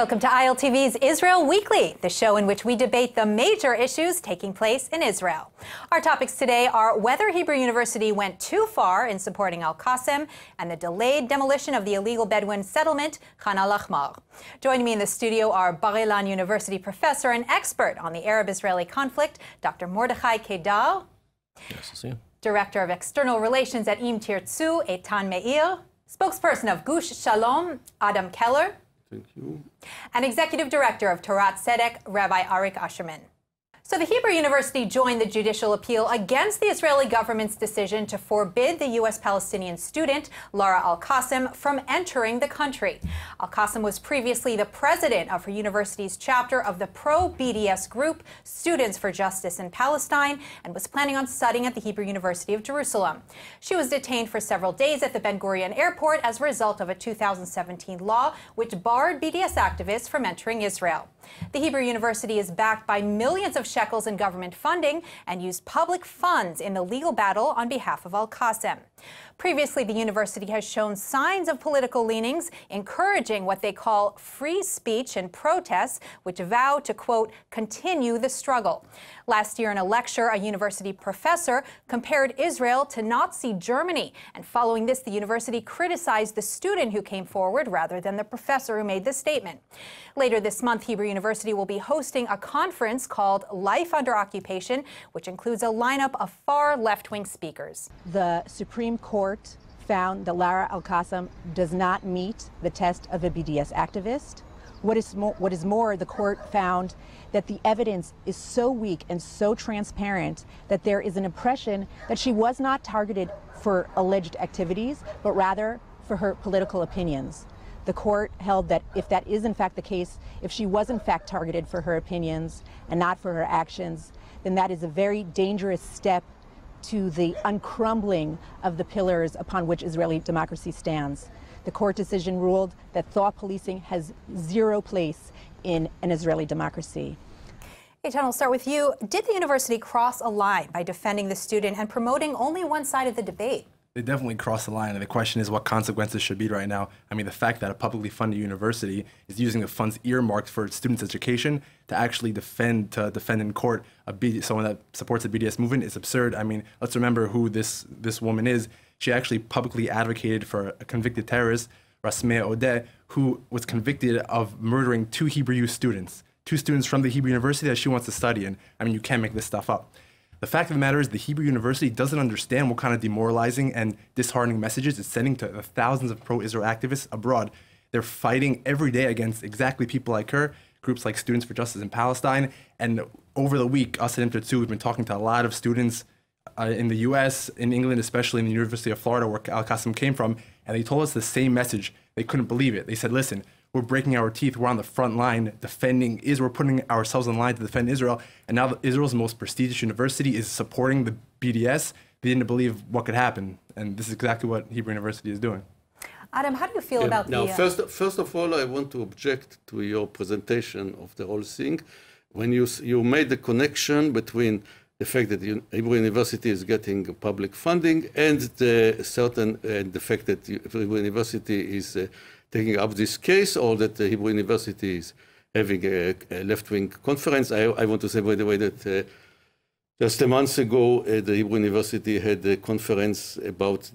Welcome to ILTV's Israel Weekly, the show in which we debate the major issues taking place in Israel. Our topics today are whether Hebrew University went too far in supporting Al-Qassam and the delayed demolition of the illegal Bedouin settlement, Khan al-Ahmar. Joining me in the studio are Bar-Ilan University professor and expert on the Arab-Israeli conflict, Dr. Mordechai Kadar. Yes, I'll see you. Director of External Relations at Im Tirtzu, Eitan Meir. Spokesperson of Gush Shalom, Adam Keller. Thank you. And Executive Director of Torah Tzedek, Rabbi Arik Asherman. So the Hebrew University joined the judicial appeal against the Israeli government's decision to forbid the U.S.-Palestinian student, Lara Al-Qassam, from entering the country. Al-Qassam was previously the president of her university's chapter of the pro-BDS group, Students for Justice in Palestine, and was planning on studying at the Hebrew University of Jerusalem. She was detained for several days at the Ben Gurion airport as a result of a 2017 law which barred BDS activists from entering Israel. The Hebrew University is backed by millions of shekels in government funding and used public funds in the legal battle on behalf of Al-Qassam. Previously, the university has shown signs of political leanings, encouraging what they call free speech and protests, which vow to, quote, continue the struggle. Last year in a lecture, a university professor compared Israel to Nazi Germany. And following this, the university criticized the student who came forward rather than the professor who made the statement. Later this month, Hebrew University will be hosting a conference called Life Under Occupation, which includes a lineup of far left-wing speakers. The Supreme Court found that Lara Al-Qassam does not meet the test of a BDS activist. What is more, the court found that the evidence is so weak and so transparent that there is an impression that she was not targeted for alleged activities, but rather for her political opinions. The court held that if that is in fact the case, if she was in fact targeted for her opinions and not for her actions, then that is a very dangerous step to the uncrumbling of the pillars upon which Israeli democracy stands. The court decision ruled that thought policing has zero place in an Israeli democracy. Eitan, I'll start with you. Did the university cross a line by defending the student and promoting only one side of the debate? They definitely crossed the line, and the question is what consequences should be right now. I mean, the fact that a publicly funded university is using the funds earmarked for students' education to actually defend in court someone that supports the BDS movement is absurd. I mean, let's remember who this woman is. She actually publicly advocated for a convicted terrorist, Rasmea Odeh, who was convicted of murdering two Hebrew students from the Hebrew University that she wants to study in. I mean, you can't make this stuff up. The fact of the matter is the Hebrew University doesn't understand what kind of demoralizing and disheartening messages it's sending to the thousands of pro-Israel activists abroad. They're fighting every day against exactly people like her, groups like Students for Justice in Palestine. And over the week, us at Im Tirtzu, we've been talking to a lot of students in the U.S., in England, especially in the University of Florida, where Al-Qassam came from, and they told us the same message. They couldn't believe it. They said, listen, we're breaking our teeth. We're on the front line defending Israel. We're putting ourselves in line to defend Israel. And now Israel's most prestigious university is supporting the BDS. They didn't believe what could happen. And this is exactly what Hebrew University is doing. Adam, how do you feel about now, the... First of all, I want to object to your presentation of the whole thing. When you made the connection between the fact that Hebrew University is getting public funding and the fact that Hebrew University is taking up this case, or that the Hebrew University is having a left-wing conference. I want to say, by the way, that just a month ago, the Hebrew University had a conference about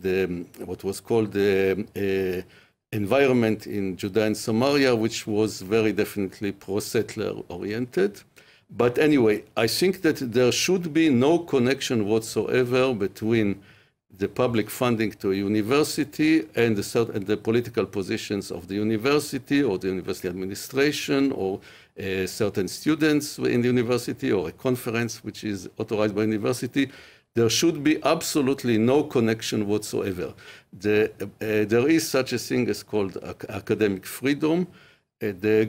what was called the environment in Judea and Samaria, which was very definitely pro-settler oriented. But anyway, I think that there should be no connection whatsoever between the public funding to a university and the political positions of the university or the university administration or certain students in the university or a conference which is authorized by university. There should be absolutely no connection whatsoever. There is such a thing as called academic freedom. The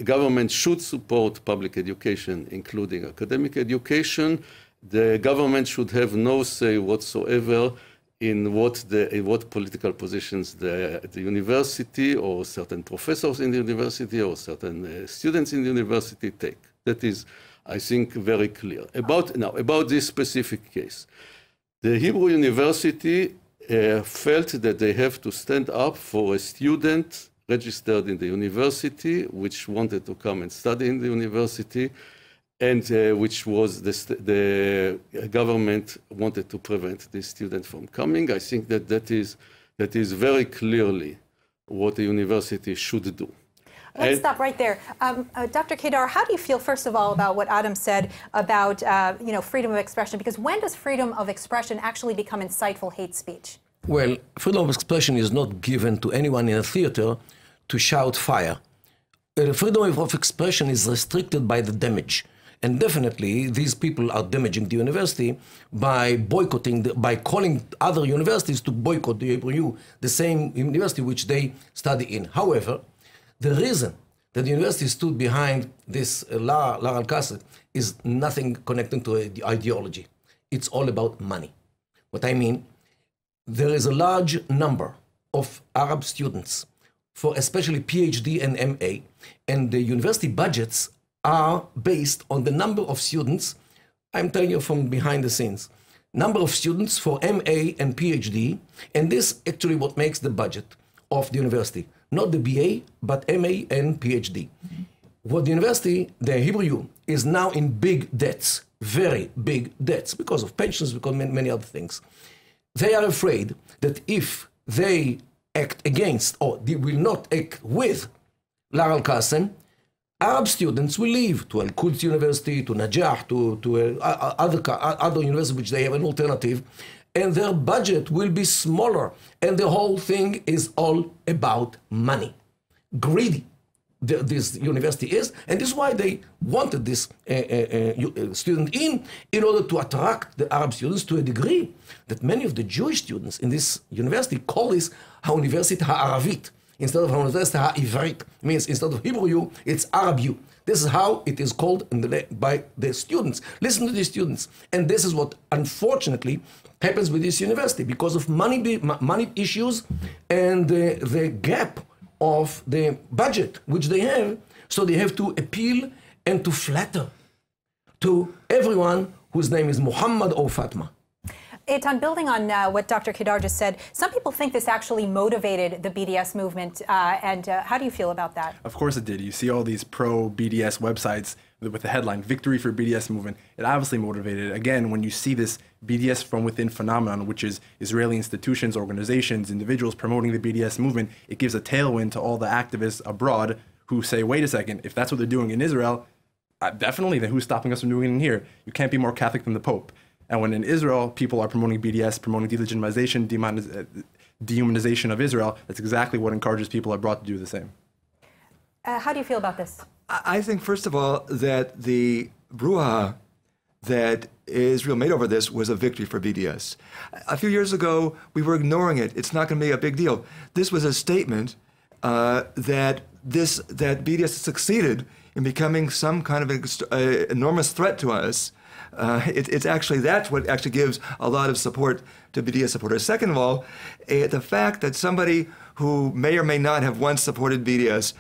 government should support public education, including academic education. The government should have no say whatsoever in what political positions the university or certain professors in the university or certain students in the university take. That is, I think, very clear. About this specific case, the Hebrew University felt that they have to stand up for a student registered in the university, which wanted to come and study in the university, and which was the government wanted to prevent this student from coming. I think that is very clearly what the university should do. Let's stop right there. Dr. Kadar, how do you feel, first of all, about what Adam said about freedom of expression? Because when does freedom of expression actually become insightful hate speech? Well, freedom of expression is not given to anyone in a theater to shout fire. Freedom of expression is restricted by the damage. And definitely, these people are damaging the university by boycotting, by calling other universities to boycott the Hebrew, the same university which they study in. However, the reason that the university stood behind this Lara Al-Qasr is nothing connected to the ideology. It's all about money. What I mean, there is a large number of Arab students, for especially PhD and MA, and the university budgets are based on the number of students. I'm telling you from behind the scenes. Number of students for MA and PhD, and this actually what makes the budget of the university. Not the BA, but MA and PhD. What the university, the Hebrew, is now in big debts, very big debts, because of pensions, because many other things. They are afraid that if they act against, or they will not act with Lara Al-Qasr, Arab students will leave to Al-Quds University, to Najah, to other universities which they have an alternative, and their budget will be smaller. And the whole thing is all about money. Greedy, this university is, and this is why they wanted this student in order to attract the Arab students to a degree that many of the Jewish students in this university call this University Ha'aravit. Instead of University Ha'ivrit, means instead of Hebrew, it's Arabu. This is how it is called by the students. Listen to the students. And this is what, unfortunately, happens with this university because of money issues and the gap of the budget which they have. So they have to appeal and to flatter to everyone whose name is Muhammad or Fatma. Eitan, building on what Dr. Kadar just said, some people think this actually motivated the BDS movement, and how do you feel about that? Of course it did. You see all these pro-BDS websites with the headline, Victory for BDS Movement. It obviously motivated it. Again, when you see this BDS from within phenomenon, which is Israeli institutions, organizations, individuals promoting the BDS movement, it gives a tailwind to all the activists abroad who say, wait a second, if that's what they're doing in Israel, definitely, then who's stopping us from doing it in here? You can't be more Catholic than the Pope. And when in Israel, people are promoting BDS, promoting delegitimization, dehumanization of Israel, that's exactly what encourages people abroad to do the same. How do you feel about this? I think, first of all, that the brouhaha that Israel made over this was a victory for BDS. A few years ago, we were ignoring it. It's not going to be a big deal. This was a statement that BDS succeeded in becoming some kind of enormous threat to us. It's actually, that's what actually gives a lot of support to BDS supporters. Second of all, the fact that somebody who may or may not have once supported BDS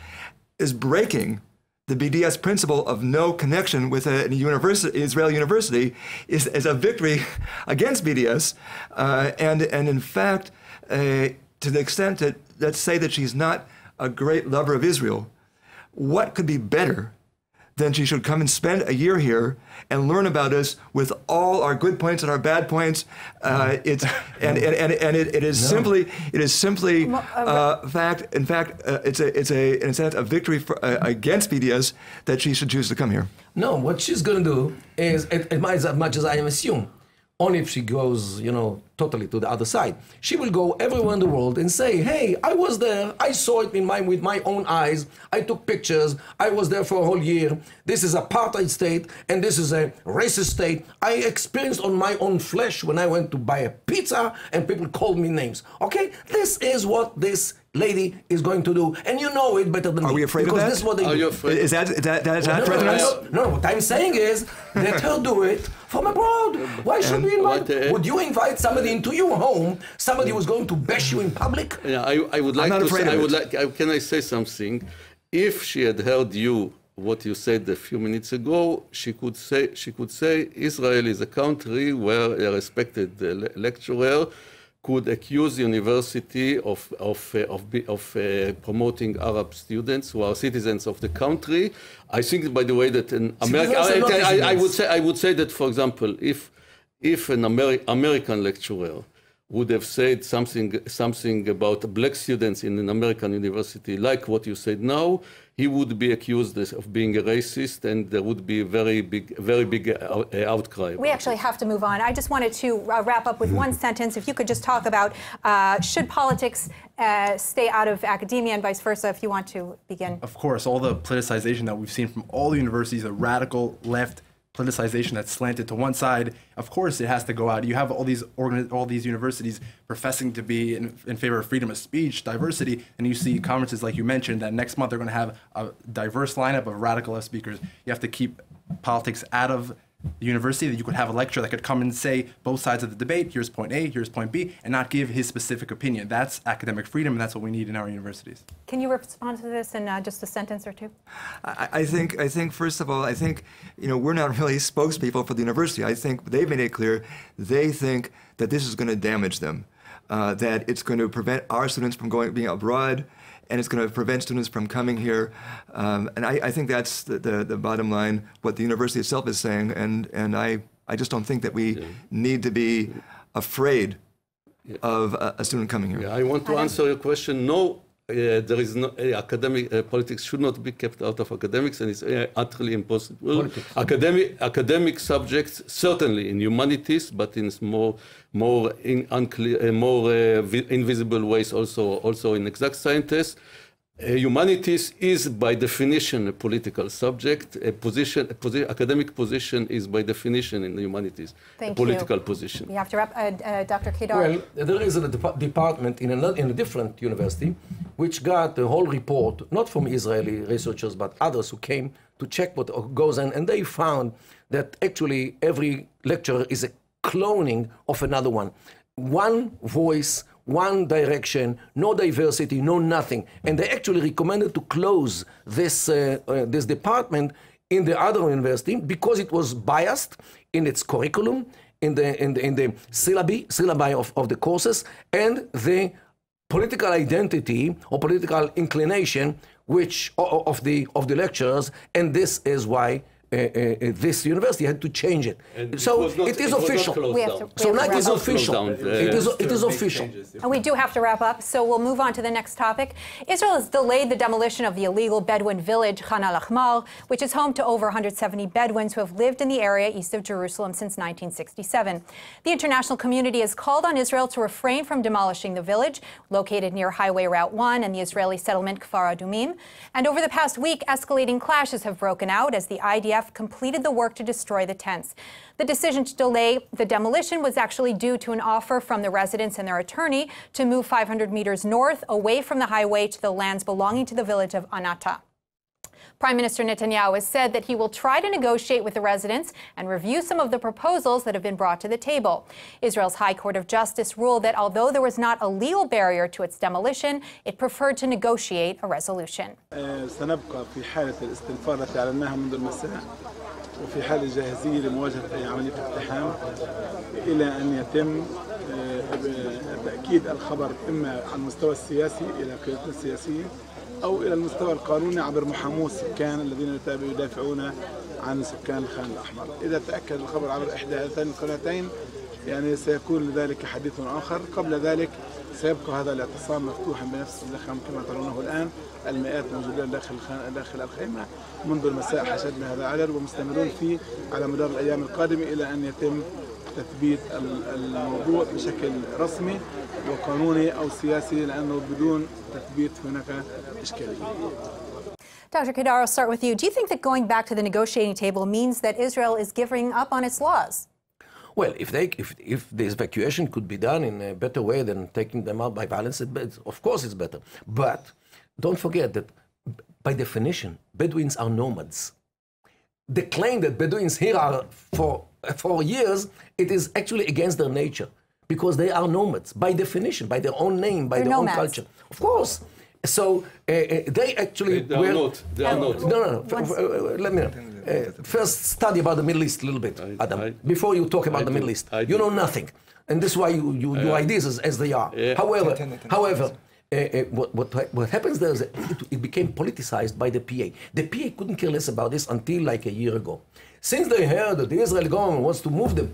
is breaking the BDS principle of no connection with an Israeli university is a victory against BDS. And in fact, to the extent that, let's say that she's not a great lover of Israel, what could be better than she should come and spend a year here and learn about us with all our good points and our bad points. It is simply fact. In fact, it's in a sense a victory against BDS that she should choose to come here. No, what she's going to do is, as much as I am assume, only if she goes, totally to the other side. She will go everywhere in the world and say, hey, I was there. I saw it with my own eyes. I took pictures. I was there for a whole year. This is an apartheid state, and this is a racist state. I experienced on my own flesh when I went to buy a pizza, and people called me names. Okay? This is what this lady is going to do, and you know it better than me. Are we afraid of that? This is what they do. Is that threatening us? No, what I'm saying is, let her do it from abroad. Why should we invite? Would you invite somebody into your home, somebody who's going to bash you in public? Yeah, I would like to say, can I say something? If she had heard what you said a few minutes ago, she could say Israel is a country where a respected lecturer could accuse university of promoting Arab students who are citizens of the country. I think, by the way, that in America, I would say that, for example, if an American lecturer would have said something about black students in an American university, like what you said now, he would be accused of being a racist, and there would be a very big outcry. We actually have to move on. I just wanted to wrap up with one sentence. If you could just talk about should politics stay out of academia and vice versa, if you want to begin. Of course, all the politicization that we've seen from all the universities, the radical left politicization that's slanted to one side, of course it has to go out. You have all these universities professing to be in favor of freedom of speech, diversity, and you see conferences like you mentioned that next month they're going to have a diverse lineup of radical left speakers. You have to keep politics out of the university, that you could have a lecturer that could come and say both sides of the debate, here's point A, here's point B, and not give his specific opinion. That's academic freedom, and that's what we need in our universities. Can you respond to this in just a sentence or two? I think first of all, we're not really spokespeople for the university. I think they've made it clear they think that this is going to damage them, that it's going to prevent our students from being abroad, and it's going to prevent students from coming here. And I think that's the bottom line, what the university itself is saying, and I just don't think that we need to be afraid of a student coming here. I want to answer your question. No, there is no academic politics should not be kept out of academics, and it's utterly impossible. Academic subjects, certainly in humanities, but in more invisible ways also in exact scientists. Humanities is by definition a political subject. Academic position is by definition in the humanities a political position. We have to wrap. Dr. Kadar. Well, there is a department in a different university which got the whole report, not from Israeli researchers, but others who came to check what goes on, and they found that actually every lecturer is a cloning of another one. One voice, one direction, no diversity, no nothing. And they actually recommended to close this department in the other university because it was biased in its curriculum, in the syllabi of the courses, and the political identity or political inclination of the lecturers, and this is why this university had to change it. So it is official. So now it is official. It is official. And we do have to wrap up, so we'll move on to the next topic. Israel has delayed the demolition of the illegal Bedouin village, Khan al-Ahmar, which is home to over 170 Bedouins who have lived in the area east of Jerusalem since 1967. The international community has called on Israel to refrain from demolishing the village, located near Highway Route 1 and the Israeli settlement Kfar Adumim. And over the past week, escalating clashes have broken out as the IDF completed the work to destroy the tents. The decision to delay the demolition was actually due to an offer from the residents and their attorney to move 500 meters north away from the highway to the lands belonging to the village of Anata. Prime Minister Netanyahu has said that he will try to negotiate with the residents and review some of the proposals that have been brought to the table. Israel's High Court of Justice ruled that although there was not a legal barrier to its demolition, it preferred to negotiate a resolution. سنبقى في حالة الاستنفار التي أعلناها منذ المساء وفي حال الجاهزية لمواجهة أي عملية اقتحام إلى أن يتم تأكيد الخبر إما على المستوى السياسي إلى قيادتنا السياسية أو إلى المستوى القانوني عبر محامو السكان الذين يدافعون عن سكان الخان الأحمر. إذا تأكد الخبر عبر إحدى هاتين القناتين سيكون لذلك حديث آخر. قبل ذلك سيبقى هذا الاعتصام مفتوحا بنفس الزخم كما ترونه الآن. المئات موجودين داخل الخيمة منذ المساء حشدنا هذا العدد ومستمرون فيه على مدار الأيام القادمة إلى أن يتم تثبيت الموضوع بشكل رسمي وقانوني أو سياسي لأنه بدون تثبيت هناك إشكالية. Dr. Kadar, I'll start with you. Do you think that going back to the negotiating table means that Israel is giving up on its laws? Well, if the evacuation could be done in a better way than taking them out by violence, of course it's better. But don't forget that by definition, Bedouins are nomads. The claim that Bedouins here are for years, it is actually against their nature because they are nomads by definition, by their own name, by their own culture. Of course. So they actually They are not. They are not. No. Let me first study about the Middle East a little bit, Adam. Before you talk about the Middle East, you know nothing, and this is why your ideas as they are. Yeah. However, what happens there is that it became politicized by the PA. The PA couldn't care less about this until like a year ago. Since they heard that the Israeli government wants to move them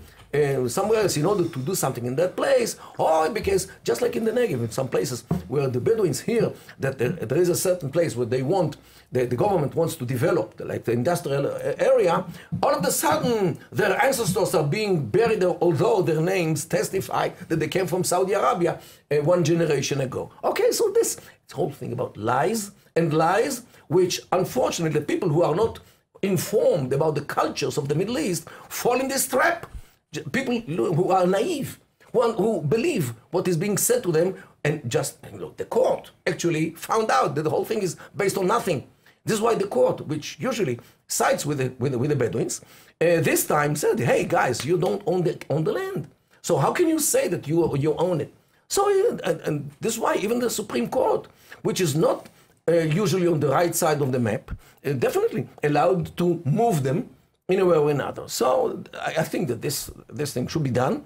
somewhere else in order to do something in that place, or because just like in the Negev, in some places where the Bedouins hear that there is a certain place where they want, the government wants to develop, like the industrial area, all of a sudden their ancestors are being buried there, although their names testify that they came from Saudi Arabia 1 generation ago. Okay, so this whole thing about lies, which unfortunately the people who are not informed about the cultures of the Middle East fall in this trap. People who are naive, who believe what is being said to them, and just look, the court actually found out that the whole thing is based on nothing. This is why the court, which usually sides with the Bedouins, this time said, "Hey guys, you don't own the land. So how can you say that you own it?" So and this is why even the Supreme Court, which is not usually on the right side of the map, definitely allowed to move them in a way or another. So I think that this thing should be done.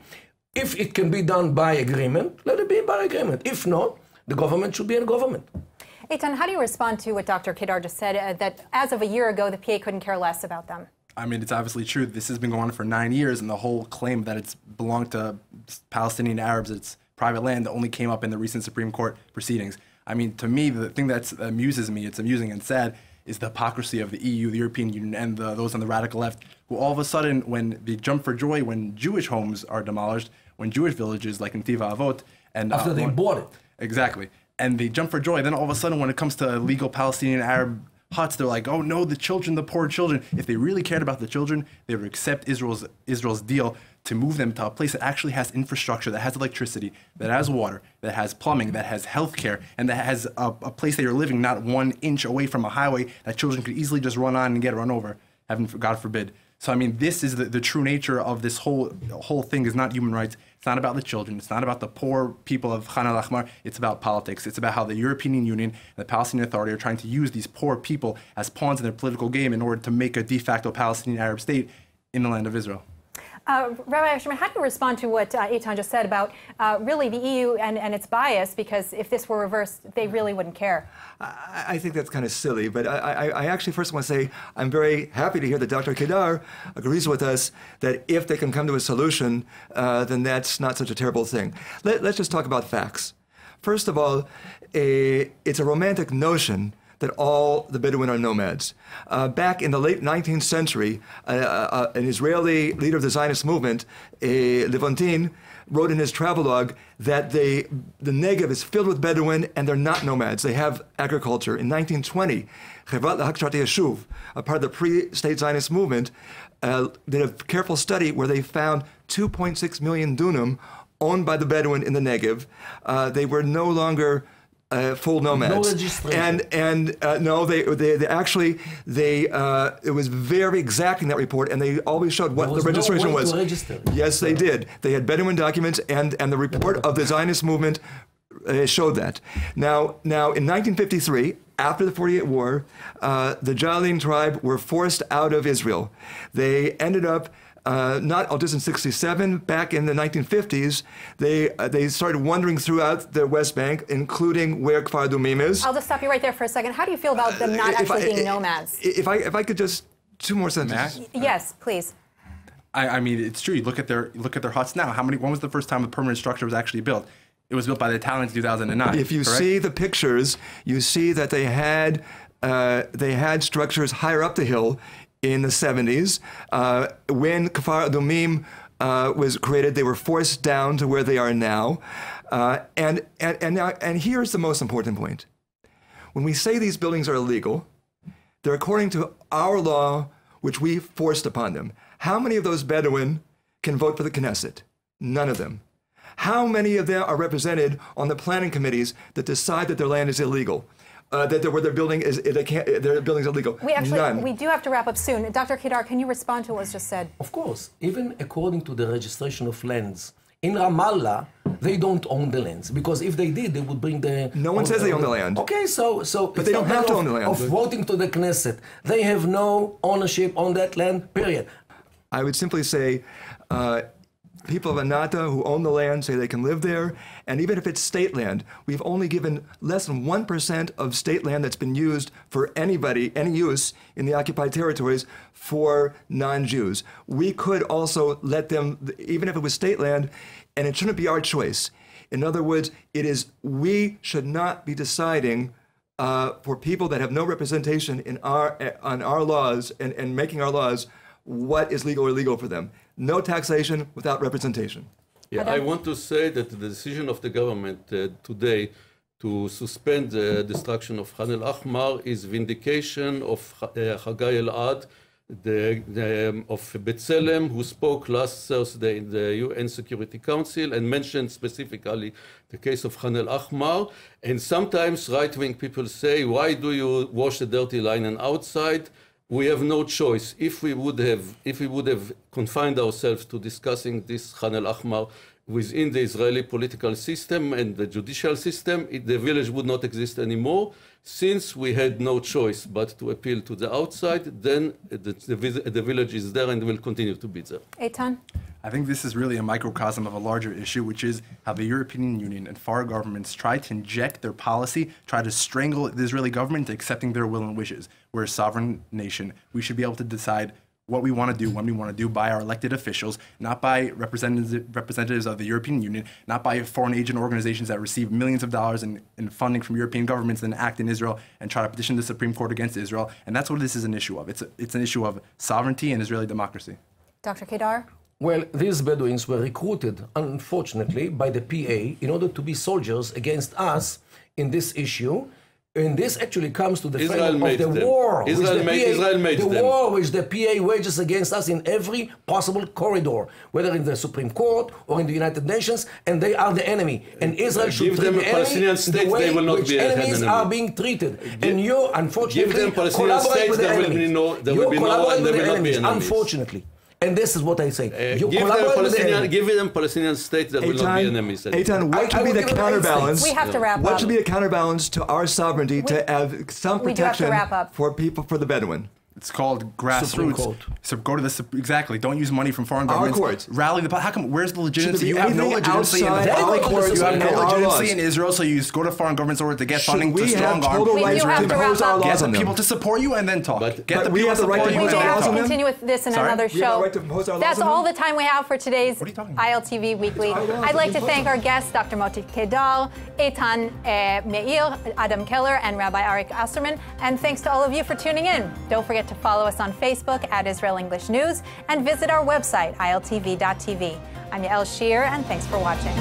If it can be done by agreement, let it be by agreement. If not, the government should be in government. Eitan, how do you respond to what Dr. Kadar just said, that as of a year ago, the PA couldn't care less about them? I mean, it's obviously true. This has been going on for 9 years, and the whole claim that it's belonged to Palestinian Arabs, it's private land, only came up in the recent Supreme Court proceedings. I mean, to me, the thing that amuses me, it's amusing and sad, is the hypocrisy of the EU, the European Union, and those on the radical left, who all of a sudden, when they jump for joy when Jewish homes are demolished, when Jewish villages like Netiva Avot, and after they bought it. Exactly. And they jump for joy. Then all of a sudden, when it comes to legal Palestinian Arab huts, they're like, oh no, the children, the poor children. If they really cared about the children, they would accept Israel's deal to move them to a place that actually has infrastructure, that has electricity, that has water, that has plumbing, that has healthcare, and that has a place that you're living not 1 inch away from a highway that children could easily just run on and get run over, God forbid. So I mean, this is the true nature of this whole thing is not human rights. It's not about the children. It's not about the poor people of Khan al-Ahmar. It's about politics. It's about how the European Union and the Palestinian Authority are trying to use these poor people as pawns in their political game in order to make a de facto Palestinian Arab state in the land of Israel. Rabbi Shammai, how do you respond to what Eitan just said about really the EU and its bias? Because if this were reversed, they really wouldn't care. I think that's kind of silly, but I actually first want to say I'm very happy to hear that Dr. Kadar agrees with us that if they can come to a solution, then that's not such a terrible thing. Let's just talk about facts. First of all, it's a romantic notion that all the Bedouin are nomads. Back in the late 19th century, an Israeli leader of the Zionist movement, Levontin, wrote in his travelogue that the Negev is filled with Bedouin and they're not nomads. They have agriculture. In 1920, Chevrat L'Hakshrat Yeshuv, a part of the pre-state Zionist movement, did a careful study where they found 2.6 million dunam owned by the Bedouin in the Negev. They were no longer full nomads. No registration. No, they actually it was very exacting, that report, and they always showed what the registration was. To register. Yes, they did. They had Bedouin documents, and the report of the Zionist movement showed that. Now in 1953, after the 48 War, the Jalalin tribe were forced out of Israel. They ended up not just in 67, back in the 1950s, they started wandering throughout the West Bank, including where Kfar Adumim is. I'll just stop you right there for a second. How do you feel about them not actually being nomads? If I could just 2 more sentences. Yes, please. I mean, it's true. You look at their huts now. When was the first time a permanent structure was actually built? It was built by the Italians in 2009. If you see the pictures, you see that they had structures higher up the hill in the 70s. When Kfar Adumim was created, they were forced down to where they are now. And here's the most important point. When we say these buildings are illegal, they're according to our law, which we forced upon them. How many of those Bedouin can vote for the Knesset? None of them. How many of them are represented on the planning committees that decide that their land is illegal? That their building is illegal. None. We do have to wrap up soon. Dr. Kadar, can you respond to what was just said? Of course. Even according to the registration of lands, in Ramallah, they don't own the lands, because if they did, they would bring the... No one says they own the land. Okay, so but they don't have to own the land. Of voting to the Knesset. They have no ownership on that land, period. I would simply say people of Anata who own the land say they can live there, and even if it's state land, we've only given less than 1% of state land that's been used for anybody, any use in the occupied territories for non-Jews. We could also let them, even if it was state land, and it shouldn't be our choice. In other words, we should not be deciding for people that have no representation on our laws and making our laws what is legal or illegal for them. No taxation without representation. Yeah, I want to say that the decision of the government today to suspend the destruction of Khan al-Ahmar is vindication of Haggai el-Ad, of B'Tselem, who spoke last Thursday in the UN Security Council and mentioned specifically the case of Khan al-Ahmar. And sometimes right-wing people say, why do you wash the dirty linen outside? We have no choice. If we would have confined ourselves to discussing this Khan al-Ahmar within the Israeli political system and the judicial system, the village would not exist anymore. Since we had no choice but to appeal to the outside, then the village is there and will continue to be there. Eitan? I think this is really a microcosm of a larger issue, which is how the European Union and foreign governments try to inject their policy, try to strangle the Israeli government into accepting their will and wishes. We're a sovereign nation. We should be able to decide what we want to do, when we want to do, by our elected officials, not by representatives of the European Union, not by foreign agent organizations that receive millions of dollars in funding from European governments and act in Israel and try to petition the Supreme Court against Israel. And that's what this is an issue of. It's an issue of sovereignty and Israeli democracy. Dr. Kadar? Well, these Bedouins were recruited, unfortunately, by the PA in order to be soldiers against us in this issue. And this actually comes to the frame of the war. Israel made them. The war which the PA wages against us in every possible corridor, whether in the Supreme Court or in the United Nations, and they are the enemy. And Israel should treat the enemy the way which enemies are being treated. And you, unfortunately, collaborate with the enemy. You collaborate with the enemies, unfortunately. And this is what I say. You give them Palestinian state that will not be enemies. Eitan, what should be the counterbalance? We have to wrap up. What should be a counterbalance to our sovereignty to have some protection for people, for the Bedouin? It's called grassroots. So go to the exactly. Don't use money from foreign governments. Our courts. Rally the. How come? Where's the legitimacy? You have no legitimacy in the our courts. You have no legitimacy in Israel. So you go to foreign governments in order to get funding to strong arm. We have to impose our laws on them. Get people to support you and then talk. Get the people to support you. We do have to continue with this in another show. That's all the time we have for today's ILTV Weekly. I'd like to thank our guests, Dr. Moti Kadar, Eitan Meir, Adam Keller, and Rabbi Arik Asserman. And thanks to all of you for tuning in. Don't forget to follow us on Facebook at Israel English News and visit our website, iltv.tv. I'm Yael Shear, and thanks for watching.